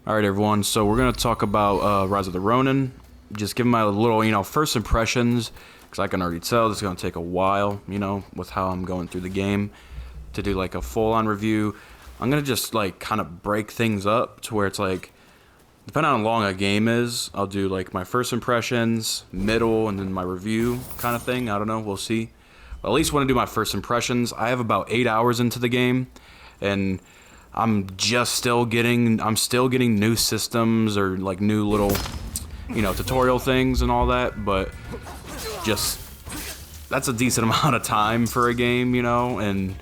Alright everyone, so we're going to talk about Rise of the Ronin. Just give my little, first impressions, because I can already tell this is going to take a while, with how I'm going through the game, to do like a full-on review. I'm going to just like kind of break things up to where it's like, depending on how long a game is, I'll do like my first impressions, middle, and then my review kind of thing. I don't know, we'll see. But at least want to do my first impressions. I have about 8 hours into the game, and I'm still getting new systems or like new little, tutorial things and all that, but just, that's a decent amount of time for a game, and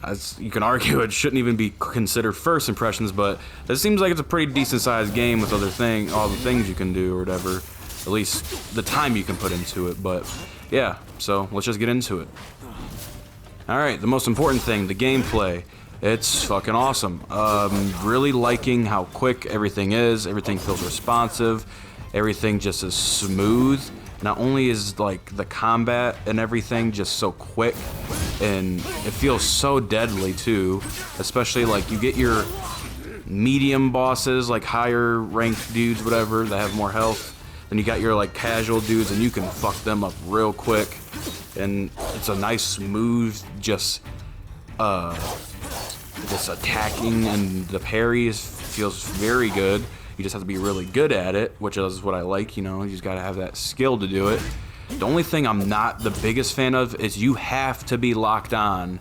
as you can argue, it shouldn't even be considered first impressions, but it seems like it's a pretty decent sized game with all the things you can do or whatever, at least the time you can put into it. But yeah, so let's just get into it. Alright, the most important thing, the gameplay. It's fucking awesome. Really liking how quick everything is. Everything feels responsive. Everything just is smooth. Not only is like the combat and everything just so quick, and it feels so deadly too. Especially like you get your medium bosses, like higher ranked dudes, whatever, that have more health. Then you got your like casual dudes, and you can fuck them up real quick. And it's a nice smooth, just attacking, and the parries feels very good. You just have to be really good at it, which is what I like, you just gotta have that skill to do it. The only thing I'm not the biggest fan of is you have to be locked on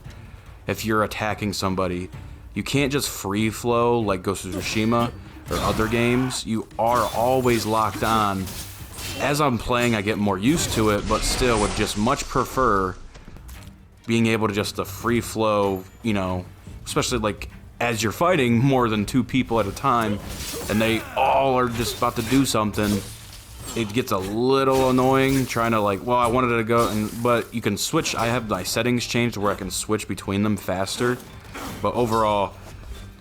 if you're attacking somebody. You can't just free flow like Ghost of Tsushima or other games. You are always locked on. As I'm playing, I get more used to it, but still would just much prefer being able to just free flow, especially like as you're fighting more than 2 people at a time and they all are just about to do something. It gets a little annoying trying to like, well, I wanted to go, but you can switch. I have my settings changed where I can switch between them faster, but overall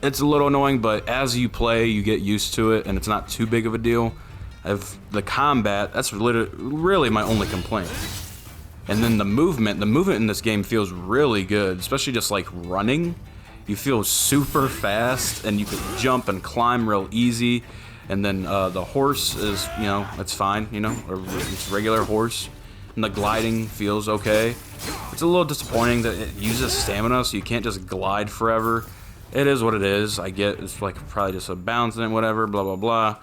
it's a little annoying. But as you play, you get used to it and it's not too big of a deal. The combat, that's really my only complaint. And then the movement in this game feels really good, especially just like running. You feel super fast, and you can jump and climb real easy. And then the horse is, it's fine, it's regular horse. And the gliding feels okay. It's a little disappointing that it uses stamina, so you can't just glide forever. It is what it is. I get it's like probably just a bounce and whatever, blah, blah, blah.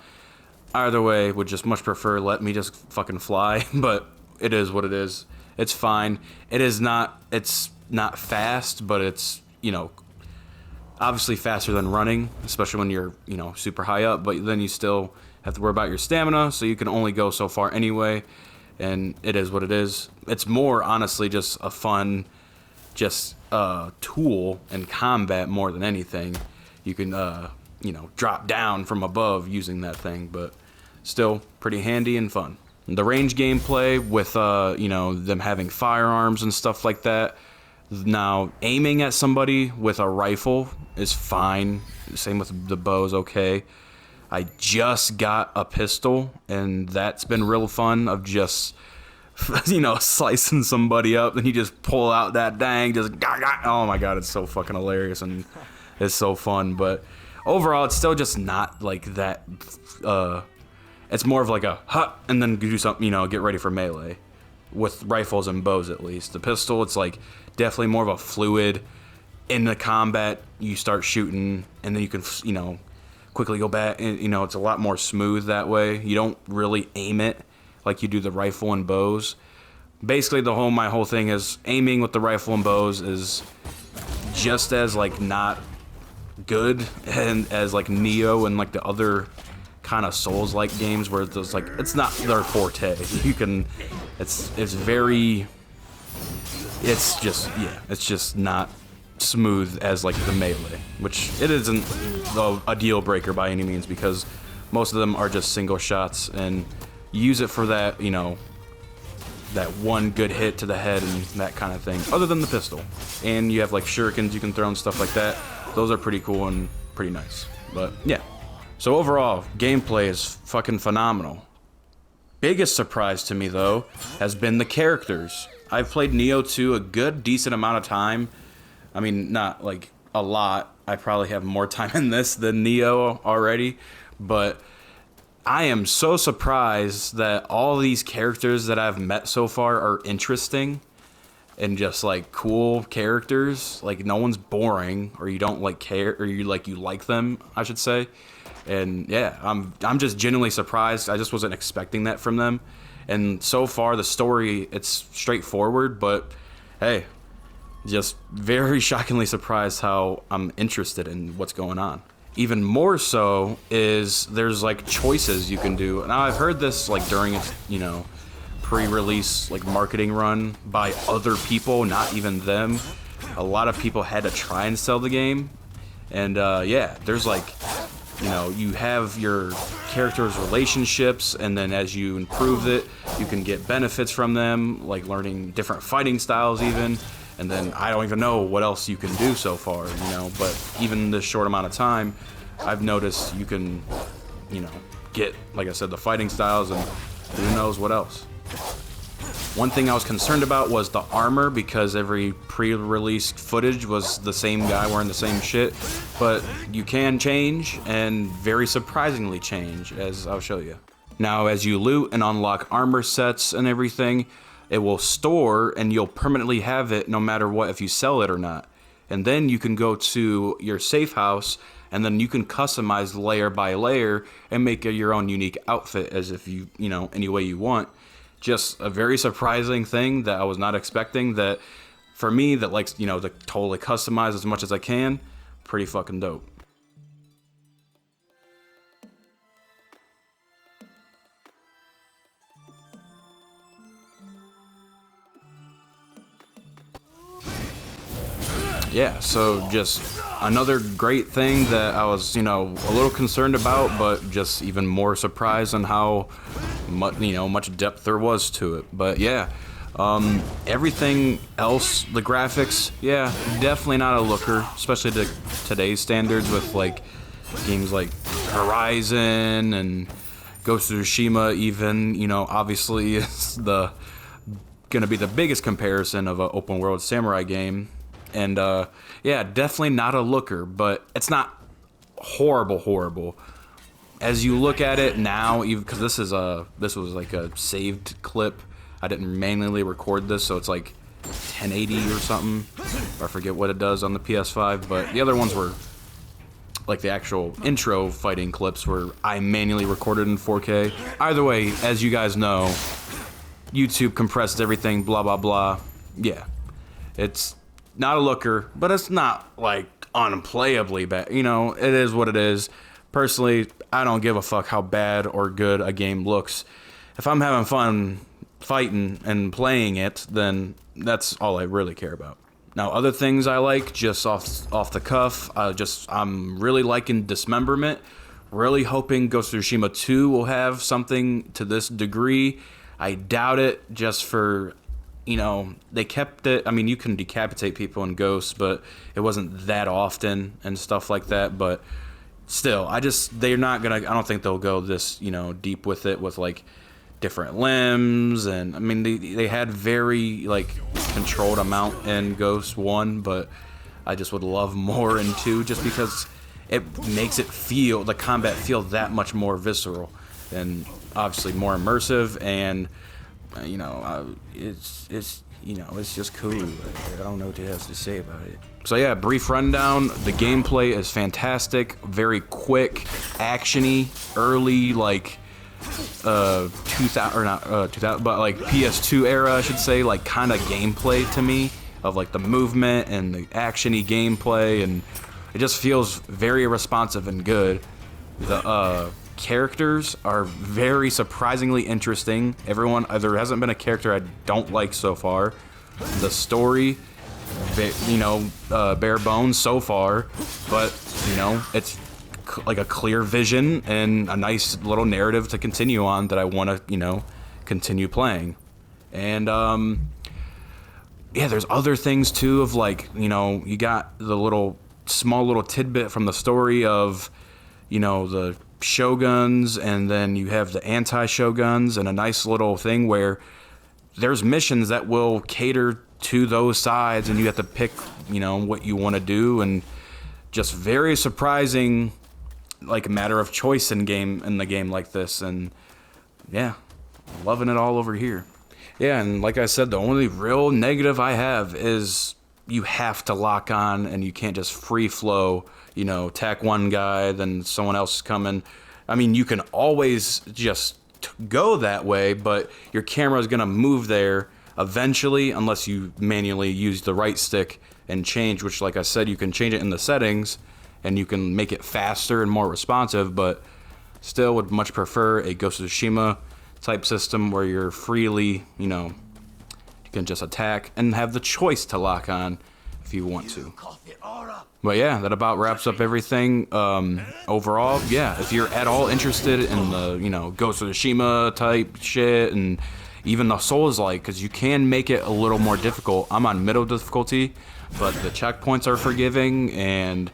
Either way, would just much prefer let me just fucking fly, but it is what it is. It's fine. It's not fast, but it's, obviously faster than running, especially when you're, super high up, but then you still have to worry about your stamina, so you can only go so far anyway, and it is what it is. It's more, honestly, just a fun, tool in combat more than anything. You can, drop down from above using that thing, but still pretty handy and fun. The range gameplay with, them having firearms and stuff like that. Now, aiming at somebody with a rifle is fine. Same with the bow's okay. I just got a pistol, and that's been real fun of just, slicing somebody up, and you just pull out that dang, oh my god, it's so fucking hilarious, and it's so fun. But overall, it's still just not like that, it's more of like a hut, and then do something, get ready for melee. With rifles and bows, at least. The pistol, it's like definitely more of a fluid. In the combat, you start shooting, and then you can, quickly go back, and, it's a lot more smooth that way. You don't really aim it like you do the rifle and bows. Basically, my whole thing is aiming with the rifle and bows is just as, like, not good and as, like, Neo and, like, the other kind of Souls-like games where it's like, it's not their forte. It's just not smooth as like the melee, which it isn't a deal breaker by any means, because most of them are just single shots, and you use it for that, that one good hit to the head and that kind of thing, other than the pistol. And you have like shurikens you can throw and stuff like that. Those are pretty cool and pretty nice. But yeah. So overall, gameplay is fucking phenomenal. Biggest surprise to me, though, has been the characters. I've played Neo 2 a good, decent amount of time. I mean, not, like, a lot. I probably have more time in this than Neo already, but I am so surprised that all these characters that I've met so far are interesting and just like cool characters. Like no one's boring, or you don't like care, or you like them, I should say. And yeah, I'm just genuinely surprised. I just wasn't expecting that from them. And so far the story, it's straightforward, but hey, just very shockingly surprised how I'm interested in what's going on. Even more so is there's like choices you can do. Now I've heard this like during its, pre-release like marketing run by other people, not even them. A lot of people had to try and sell the game. And yeah, there's like, you have your characters' relationships, and then as you improve it, you can get benefits from them, like learning different fighting styles even. And then I don't even know what else you can do so far, but even this short amount of time, I've noticed you can, get, like I said, the fighting styles, and who knows what else. One thing I was concerned about was the armor, because every pre-release footage was the same guy wearing the same shit, but you can change, and very surprisingly change, as I'll show you. Now, as you loot and unlock armor sets and everything, it will store, and you'll permanently have it no matter what, if you sell it or not. And then you can go to your safe house, and then you can customize layer by layer and make your own unique outfit as if you, any way you want. Just a very surprising thing that I was not expecting, that for me that likes, to totally customize as much as I can, pretty fucking dope. Yeah, so just another great thing that I was, a little concerned about, but just even more surprised on how much depth there was to it. But yeah, everything else, the graphics, yeah, definitely not a looker, especially to today's standards with like games like Horizon and Ghost of Tsushima even, obviously is gonna be the biggest comparison of an open world samurai game. And yeah, definitely not a looker, but it's not horrible. As you look at it now, even because this was like a saved clip, I didn't manually record this, so it's like 1080 or something. I forget what it does on the PS5, but the other ones were like the actual intro fighting clips where I manually recorded in 4K. Either way, as you guys know, YouTube compressed everything, blah blah blah. Yeah, it's not a looker, but it's not like unplayably bad. It is what it is. Personally, I don't give a fuck how bad or good a game looks. If I'm having fun fighting and playing it, then that's all I really care about. Now, other things I like, just off the cuff, I'm really liking Dismemberment. Really hoping Ghost of Tsushima 2 will have something to this degree. I doubt it, just for, they kept it. I mean, you can decapitate people in Ghosts, but it wasn't that often and stuff like that. But still, they're not gonna, I don't think they'll go this, deep with it, with like different limbs. And I mean, they had very like controlled amount in Ghost 1, but I just would love more in 2, just because it makes the combat feel that much more visceral and obviously more immersive. And it's just cool. I don't know what else to say about it. So yeah, brief rundown. The gameplay is fantastic, very quick, actiony, early like 2000 or not 2000, but like PS2 era, I should say, like kind of gameplay to me, of like the movement and the actiony gameplay, and it just feels very responsive and good. The characters are very surprisingly interesting. There hasn't been a character I don't like so far. The story, bare bones so far, but it's like a clear vision and a nice little narrative to continue on that I want to continue playing. And yeah, there's other things too, of like, you got the small little tidbit from the story of the shoguns, and then you have the anti-shoguns, and a nice little thing where there's missions that will cater to those sides, and you have to pick what you want to do. And just very surprising, like a matter of choice in the game like this. And yeah, loving it all over here. Yeah, and like I said, the only real negative I have is you have to lock on, and you can't just free flow, you know, attack one guy, then someone else is coming. I mean, you can always just go that way, but your camera is going to move there eventually unless you manually use the right stick and change, which, like I said, you can change it in the settings, and you can make it faster and more responsive, but still would much prefer a Ghost of Tsushima type system where you're freely, you know, you can just attack and have the choice to lock on if you want to. But yeah, that about wraps up everything. Overall, yeah, if you're at all interested in the, you know, Ghost of Tsushima type shit, and even the Souls-like, because you can make it a little more difficult. I'm on middle difficulty, but the checkpoints are forgiving, and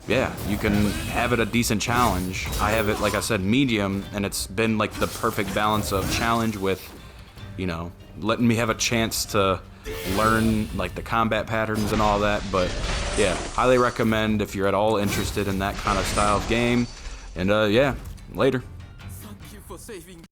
yeah, you can have it a decent challenge. I have it, like I said, medium, and it's been like the perfect balance of challenge with, you know, letting me have a chance to learn like the combat patterns and all that. But yeah, highly recommend if you're at all interested in that kind of style of game. And yeah, later. Thank you for saving.